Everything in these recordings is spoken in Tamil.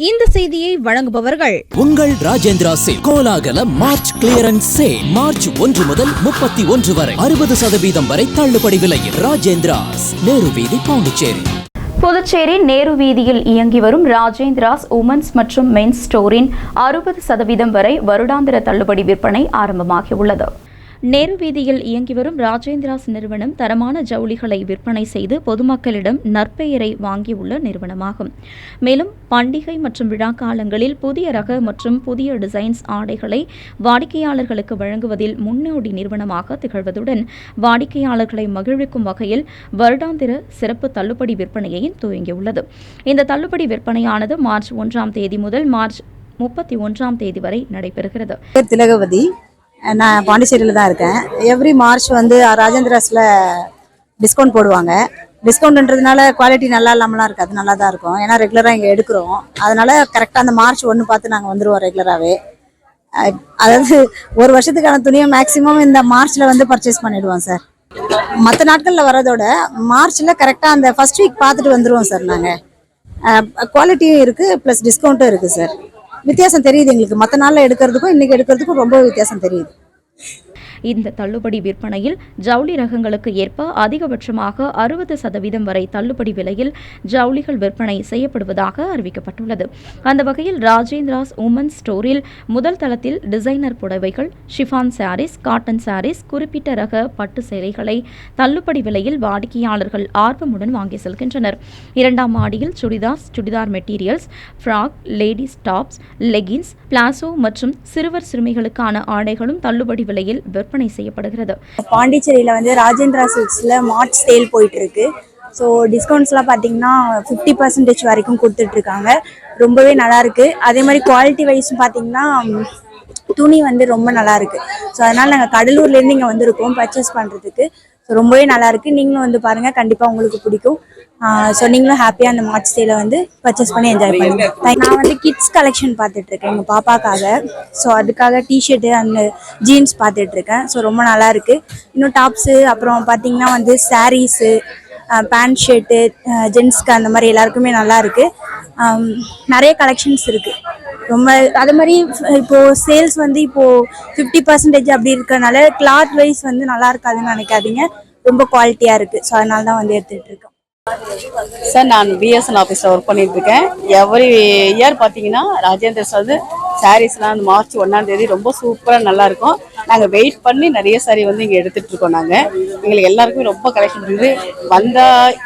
இந்த செய்தியை வழங்குபவர்கள் உங்கள் ராஜேந்திரா சேல் கோலாகல மார்ச் கிளியரன்ஸ் சேல் மார்ச் 1 முதல் 31 வரை 60% வரை தள்ளுபடி விலையில் ராஜேந்திராஸ் நேரு வீதி பாண்டிச்சேரி. புதுச்சேரி நேரு வீதியில் இயங்கி வரும் ராஜேந்திராஸ் உமன்ஸ் மற்றும் மென்ஸ் ஸ்டோரின் 60% வரை வருடாந்திர தள்ளுபடி விற்பனை ஆரம்பமாகியுள்ளது. நேரு வீதியில் இயங்கி வரும் ராஜேந்திராஸ் நிறுவனம் தரமான ஜவுளிகளை விற்பனை செய்து பொதுமக்களிடம் நற்பெயரை வாங்கியுள்ள நிறுவனமாகும். மேலும் பண்டிகை மற்றும் விழா காலங்களில் புதிய ரக மற்றும் புதிய டிசைன்ஸ் ஆடைகளை வாடிக்கையாளர்களுக்கு வழங்குவதில் முன்னோடி நிறுவனமாக திகழ்வதுடன் வாடிக்கையாளர்களை மகிழ்விக்கும் வகையில் வருடாந்திர சிறப்பு தள்ளுபடி விற்பனையை துவங்கியுள்ளது. இந்த தள்ளுபடி விற்பனையானது மார்ச் 1ஆம் தேதி முதல் மார்ச் 31ஆம் தேதி வரை நடைபெறுகிறது. திலகவதி, நான் பாண்டிச்சேரியில் தான் இருக்கேன். எவ்ரி மார்ச் வந்து ராஜேந்திராஸில் டிஸ்கவுண்ட் போடுவாங்க. டிஸ்கவுண்ட்ன்றதுனால குவாலிட்டி நல்லா இல்லாமலாம் இருக்காது, நல்லா தான் இருக்கும். ஏன்னா ரெகுலராக இங்கே எடுக்கிறோம். அதனால கரெக்டாக அந்த மார்ச் 1 பார்த்து நாங்கள் வந்துடுவோம் ரெகுலராகவே. அதாவது ஒரு வருஷத்துக்கான துணியை மேக்ஸிமம் இந்த மார்ச்சில் வந்து பர்ச்சேஸ் பண்ணிவிடுவோம் சார். மற்ற நாட்களில் வரதோட மார்ச்சில் கரெக்டாக அந்த ஃபர்ஸ்ட் வீக் பார்த்துட்டு வந்துடுவோம் சார். நாங்கள் குவாலிட்டியும் இருக்குது ப்ளஸ் டிஸ்கவுண்ட்டும் இருக்குது சார். வித்தியாசம் தெரியுது எங்களுக்கு. மற்ற நாளில் எடுக்கிறதுக்கும் இன்றைக்கி எடுக்கிறதுக்கும் ரொம்ப வித்தியாசம் தெரியுது. இந்த தள்ளுபடி விற்பனையில் ஜவுளி ரகங்களுக்கு ஏற்ப அதிகபட்சமாக 60% வரை தள்ளுபடி விலையில் ஜவுளிகள் விற்பனை செய்யப்படுவதாக அறிவிக்கப்பட்டுள்ளது. அந்த வகையில் ராஜேந்திராஸ் உமன்ஸ் ஸ்டோரில் முதல் தளத்தில் டிசைனர் புடவைகள், ஷிஃபான் சாரீஸ், காட்டன் சாரீஸ், குறிப்பிட்ட ரக பட்டு சேலைகளை தள்ளுபடி விலையில் வாடிக்கையாளர்கள் ஆர்வமுடன் வாங்கி செல்கின்றனர். 2ஆம் மாடியில் churidar materials, frock, ladies tops, leggings, palazzo மற்றும் சிறுவர் சிறுமிகளுக்கான ஆடைகளும் தள்ளுபடி விலையில் விற்பனை செய்யப்படுகிறது. பாண்டிச்சேரியில் வந்து ராஜேந்திரா சில்க்ஸில் மார்ச் சேல் போயிட்டு இருக்கு. ஸோ டிஸ்கவுண்ட்ஸ்லாம் பார்த்தீங்கன்னா 50% வரைக்கும் கொடுத்துட்ருக்காங்க. ரொம்பவே நல்லாயிருக்கு. அதே மாதிரி குவாலிட்டி வைஸ் பார்த்தீங்கன்னா துணி வந்து ரொம்ப நல்லாயிருக்கு. ஸோ அதனால் நாங்கள் கடலூர்லேருந்து இங்கே வந்திருக்கோம் பர்ச்சேஸ் பண்ணுறதுக்கு. ஸோ ரொம்பவே நல்லாயிருக்கு. நீங்களும் வந்து பாருங்கள், கண்டிப்பாக உங்களுக்கு பிடிக்கும். ஸோ நீங்களும் ஹாப்பியாக அந்த மார்ச் சேலை வந்து பர்ச்சேஸ் பண்ணி என்ஜாய் பண்ணுங்க. நான் வந்து கிட்ஸ் கலெக்ஷன் பார்த்துட்ருக்கேன் எங்கள் பாப்பாக்காக. ஸோ அதுக்காக டிஷர்ட்டு அந்த ஜீன்ஸ் பார்த்துட்ருக்கேன். ஸோ ரொம்ப நல்லாயிருக்கு. இன்னும் டாப்ஸு, அப்புறம் பார்த்தீங்கன்னா வந்து சாரீஸு, பேண்ட் ஷர்ட்டு, ஜென்ஸ்க்கு அந்த மாதிரி எல்லாருக்குமே நல்லாயிருக்கு. நிறைய கலெக்ஷன்ஸ் இருக்குது. ரொம்ப அது மாதிரி இப்போது சேல்ஸ் வந்து இப்போது 50% அப்படி இருக்கிறனால கிளாத் வைஸ் வந்து நல்லா இருக்காதுன்னு நினைக்காதீங்க. ரொம்ப குவாலிட்டியாக இருக்குது. ஸோ அதனால தான் வந்து எடுத்துகிட்டு இருக்கோம். சார், நான் பிஎஸ்என் ஆஃபீஸில் ஒர்க் பண்ணிட்டு இருக்கேன். எவ்ரி இயர் பார்த்தீங்கன்னா ராஜேந்திரஸ் வந்து சாரீஸ்லாம் அந்த மார்ச் 1ஆம் தேதி ரொம்ப சூப்பராக நல்லாயிருக்கும். நாங்கள் வெயிட் பண்ணி நிறைய சாரீ வந்து இங்கே எடுத்துகிட்டு இருக்கோம். எங்களுக்கு எல்லாருக்குமே ரொம்ப கலெக்ஷன் இருக்குது. வந்தால்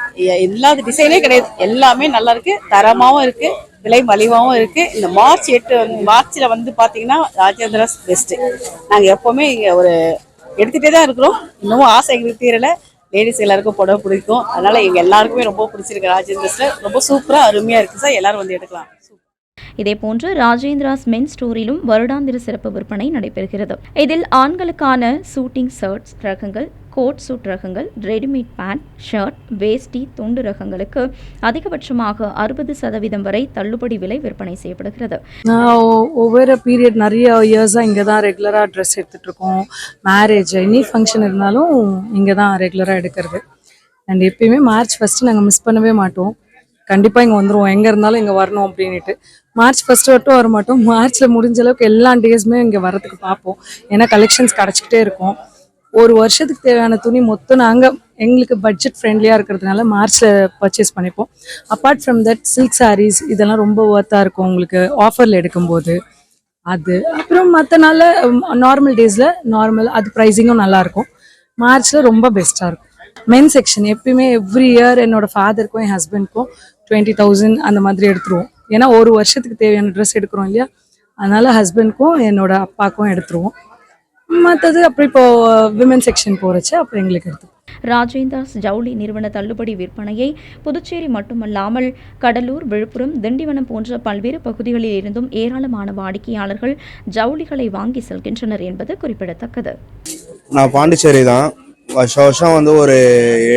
இல்லாத டிசைனே கிடையாது, எல்லாமே நல்லாயிருக்கு, தரமாகவும் இருக்குது, விலை மலிவாகவும் இருக்குது. இந்த மார்ச் 8 மார்ச்சில் வந்து பார்த்தீங்கன்னா ராஜேந்திராஸ் பெஸ்ட்டு. நாங்கள் எப்போவுமே இங்கே ஒரு எடுத்துகிட்டே தான் இருக்கிறோம். இன்னமும் ஆசை எங்களுக்கு தீரலை. லேடிஸ் எல்லாருக்கும் புடவை பிடிக்கும். அதனால எங்க எல்லாருக்குமே ரொம்ப பிடிச்சிருக்கு. ராஜேந்திராஸ்ல ரொம்ப சூப்பரா அருமையா இருக்கு சார். எல்லாரும் வந்து எடுக்கலாம். இதேபோன்று ராஜேந்திராஸ் மென் ஸ்டோரிலும் வருடாந்திர சிறப்பு விற்பனை நடைபெறுகிறது. இதில் ஆண்களுக்கான சூட்டிங் ஷர்ட்ஸ் ரகங்கள், கோட் சூட் ரகங்கள், ரெடிமேட் பேண்ட், ஷர்ட், வேஷ்டி, துண்டு ரகங்களுக்கு அதிகபட்சமாக 60% வரை தள்ளுபடி விலை விற்பனை செய்யப்படுகிறது. ஒவ்வொரு பீரியட் நிறைய இயர்ஸாக இங்கே தான் ரெகுலராக ட்ரெஸ் எடுத்துகிட்டு இருக்கோம். மேரேஜ் எனி ஃபங்க்ஷன் இருந்தாலும் இங்கே தான் ரெகுலராக எடுக்கிறது. அண்ட் எப்பயுமே மார்ச் 1 நாங்கள் மிஸ் பண்ணவே மாட்டோம். கண்டிப்பாக இங்கே வந்துடுவோம். எங்கே இருந்தாலும் இங்கே வரணும் அப்படின்ட்டு. மார்ச் 1 மட்டும் வர மாட்டோம். மார்ச்சில் முடிஞ்ச அளவுக்கு எல்லா டேஸுமே இங்கே வரதுக்கு பார்ப்போம். ஏன்னா கலெக்ஷன்ஸ் கிடச்சிக்கிட்டே இருக்கும். ஒரு வருஷத்துக்கு தேவையான துணி மொத்தம் நாங்கள் எங்களுக்கு பட்ஜெட் ஃப்ரெண்ட்லியாக இருக்கிறதுனால மார்ச்சில் பர்ச்சேஸ் பண்ணிப்போம். Apart from that silk saris இதெல்லாம் ரொம்ப ஒர்த்தாக இருக்கும் உங்களுக்கு ஆஃபரில் எடுக்கும்போது. அது அப்புறம் மற்ற நாளில் நார்மல் டேஸில் நார்மல் அது ப்ரைஸிங்கும் நல்லாயிருக்கும். மார்ச்சில் ரொம்ப பெஸ்ட்டாக இருக்கும். மென் செக்ஷன் எப்பயுமே எவ்ரி இயர் என்னோட ஃபாதருக்கும் என் ஹஸ்பண்ட்க்கும் 20,000 அந்த மாதிரி எடுத்துருவோம். ஏன்னா ஒரு வருஷத்துக்கு தேவையான ட்ரெஸ் எடுக்கிறோம் இல்லையா, அதனால ஹஸ்பண்ட்க்கும் என்னோட அப்பாவுக்கும் எடுத்துருவோம். மற்றது அப்புறம் இப்போ விமன் செக்ஷன் போறச்சு அப்புறம் எங்களுக்கு எடுத்து. ராஜேந்திராஸ் ஜவுளி நிறுவன தள்ளுபடி விற்பனையை புதுச்சேரி மட்டுமல்லாமல் கடலூர், விழுப்புரம், திண்டிவனம் போன்ற பல்வேறு பகுதிகளில் இருந்தும் ஏராளமான வாடிக்கையாளர்கள் ஜவுளிகளை வாங்கி செல்கின்றனர் என்பது குறிப்பிடத்தக்கது. நான் பாண்டிச்சேரி தான். வருஷம் வந்து ஒரு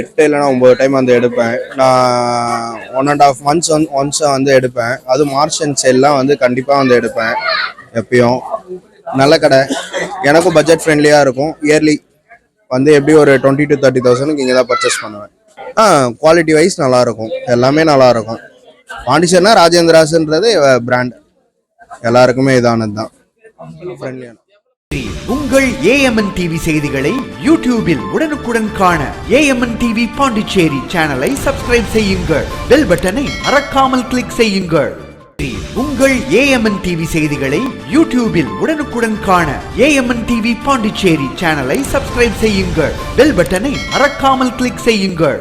8 இல்லைன்னா 9 டைம் வந்து எடுப்பேன். நான் 1.5 months ஒன்ஸ் வந்து எடுப்பேன். அது மார்ச் அண்ட் சேல்லாம் வந்து கண்டிப்பாக வந்து எடுப்பேன். எப்பயும் நல்ல கடை, எனக்கும் பட்ஜெட் ஃப்ரெண்ட்லியாக இருக்கும். இயர்லி வந்து எப்படி ஒரு 20,000 to 30,000 இங்கே தான் பர்ச்சேஸ் பண்ணுவேன். குவாலிட்டி வைஸ் நல்லாயிருக்கும், எல்லாமே நல்லாயிருக்கும். பாண்டிச்சேரினா ராஜேந்திராஸ்ன்றது பிராண்ட் எல்லாருக்குமே இதானது தான். ஃப்ரெண்ட்லியான உங்கள் ஏஎம்என் டிவி செய்திகளை யூடியூபில் உடனுக்குடன் காண ஏஎம்என் டிவி பாண்டிச்சேரி சேனலை சப்ஸ்கிரைப் செய்யுங்கள். பெல் பட்டனை மறக்காமல் கிளிக் செய்யுங்கள். உங்கள் ஏஎம்என் டிவி செய்திகளை யூடியூபில் உடனுக்குடன் காண ஏஎம்என் டிவி பாண்டிச்சேரி சேனலை சப்ஸ்கிரைப் செய்யுங்கள். பெல் பட்டனை மறக்காமல் கிளிக் செய்யுங்கள்.